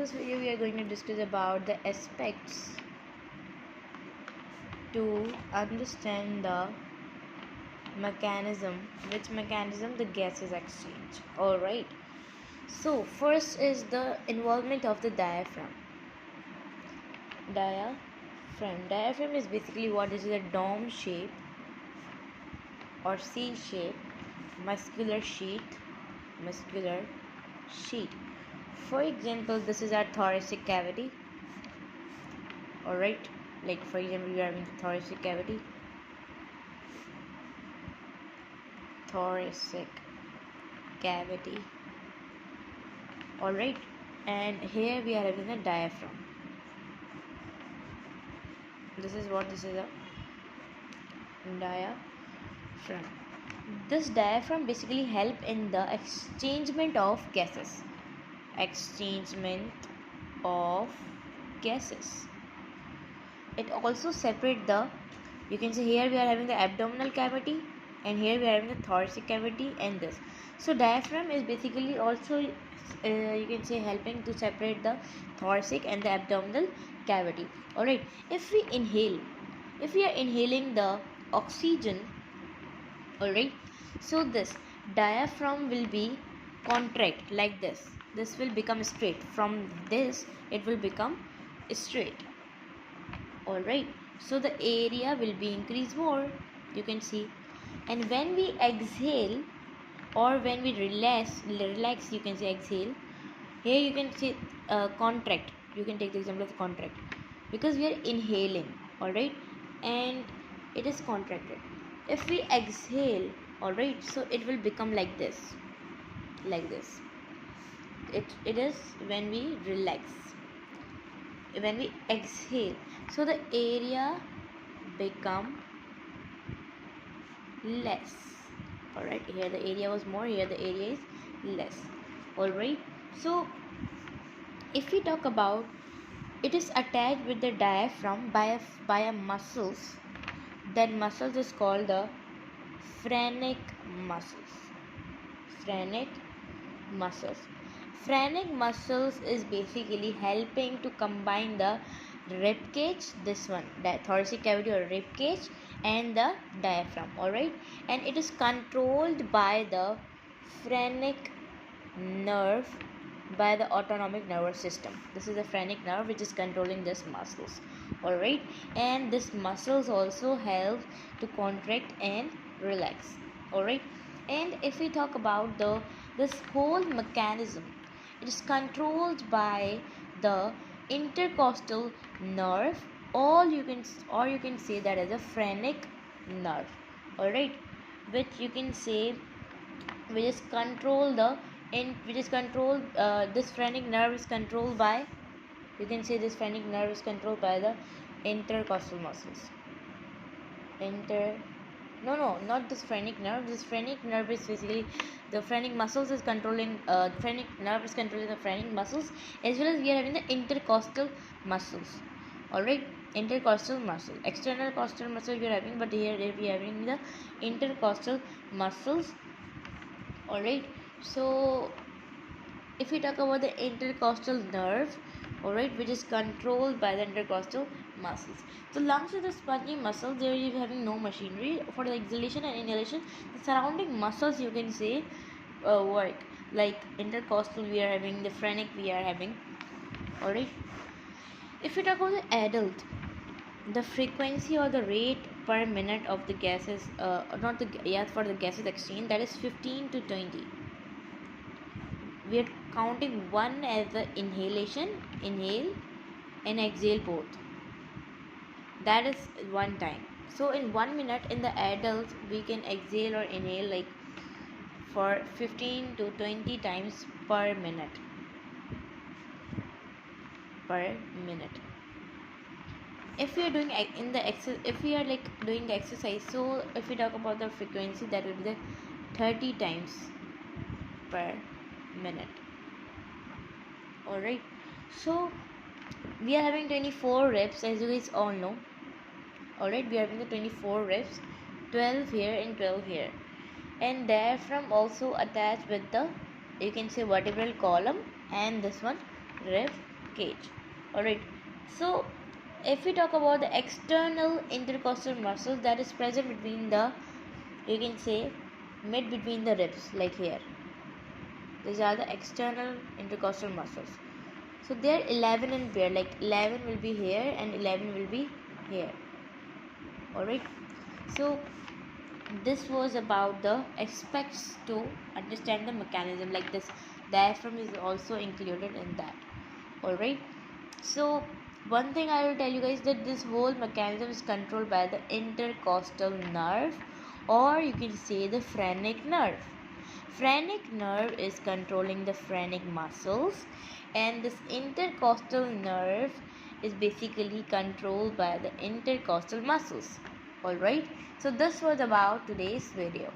this video we are going to discuss about the aspects to understand the mechanism, which mechanism the gases exchange. Alright, so first is the involvement of the diaphragm. Diaphragm is basically what is a dome shape or C shape muscular sheath. For example, this is our thoracic cavity. Alright, like for example, we are having the thoracic cavity. Alright, and here we are having a diaphragm. This is a diaphragm. This diaphragm basically help in the exchangement of gases. It also separate the, you can say here we are having the abdominal cavity and here we are having the thoracic cavity and this. So diaphragm is basically also you can say helping to separate the thoracic and the abdominal cavity. Alright, if we are inhaling the oxygen, alright, so this diaphragm will be contract like this. This will become straight. From this it will become straight. Alright, so the area will be increased more, you can see. And when we exhale or when we relax, you can say exhale. Here you can say contract. You can take the example of contract because we are inhaling, alright, and it is contracted. If we exhale, alright, so it will become like this. It is when we relax. When we exhale, so the area become less. Alright, here the area was more, here the area is less. Alright, so if we talk about, it is attached with the diaphragm by a muscles. That muscles is called the phrenic muscles. Phrenic muscles is basically helping to combine the rib cage, this one, the thoracic cavity or rib cage, and the diaphragm. Alright, and it is controlled by the phrenic nerve by the autonomic nervous system. This is the phrenic nerve which is controlling this muscles. Alright, and this muscles also help to contract and relax. Alright, and if we talk about this whole mechanism, it is controlled by the intercostal nerve, or you can say that as a phrenic nerve. Alright, which you can say this phrenic nerve is controlled by, you can say this phrenic nerve is controlled by the intercostal muscles. Not this phrenic nerve. This phrenic nerve is basically the phrenic muscles is controlling phrenic nerve is controlling the phrenic muscles, as well as we are having the intercostal muscles. Alright, intercostal muscle, external costal muscle we are having, but here we are having the intercostal muscles. Alright, so if we talk about the intercostal nerve, alright, which is controlled by the intercostal muscles. The lungs are the spongy muscles. They are having no machinery for the exhalation and inhalation. The surrounding muscles, you can say, work. Like intercostal we are having, the phrenic we are having. Alright, if we talk about the adult, the frequency or the rate per minute of the gases for the gases exchange, that is 15 to 20. We are counting one as the inhale and exhale both. That is one time. So in 1 minute in the adults we can exhale or inhale like for 15 to 20 times per minute. If we are doing doing the exercise, so if we talk about the frequency, that will be the 30 times per minute. Alright, so we are having 24 reps, as you guys all know. Alright, we are having the 24 reps, 12 here and 12 here, and diaphragm also attached with the, you can say, vertebral column, and this one rib cage. Alright, so if we talk about the external intercostal muscles that is present between the, you can say, mid between the ribs, like here. These are the external intercostal muscles. So they are 11 in pair, like 11 will be here and 11 will be here. Alright, so this was about the aspects to understand the mechanism, like this diaphragm is also included in that. Alright, so one thing I will tell you guys, that this whole mechanism is controlled by the intercostal nerve, or you can say the phrenic nerve. Phrenic nerve is controlling the phrenic muscles, and this intercostal nerve is basically controlled by the intercostal muscles. Alright, so this was about today's video.